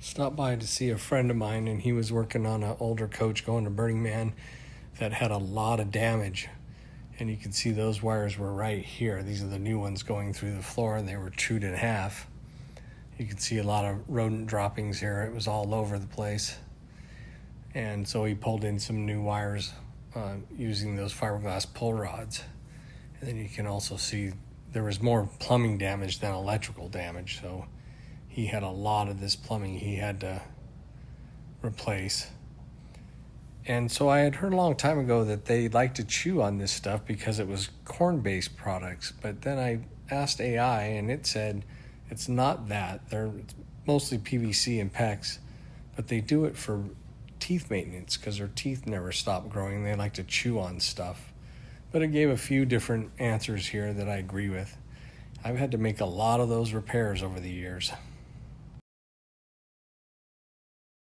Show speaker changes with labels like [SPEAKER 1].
[SPEAKER 1] Stopped by to see a friend of mine, and he was working on an older coach going to Burning Man that had a lot of damage. And you can see those wires were right here. These are the new ones going through the floor, and they were chewed in half. You can see a lot of rodent droppings here. It was all over the place. And so he pulled in some new wires using those fiberglass pull rods. And then you can also see there was more plumbing damage than electrical damage. So he had a lot of this plumbing he had to replace. And so I had heard a long time ago that they like to chew on this stuff because it was corn-based products. But then I asked AI, and it said it's not that. They're mostly PVC and PEX, but they do it for teeth maintenance because their teeth never stop growing. They like to chew on stuff. But it gave a few different answers here that I agree with. I've had to make a lot of those repairs over the years.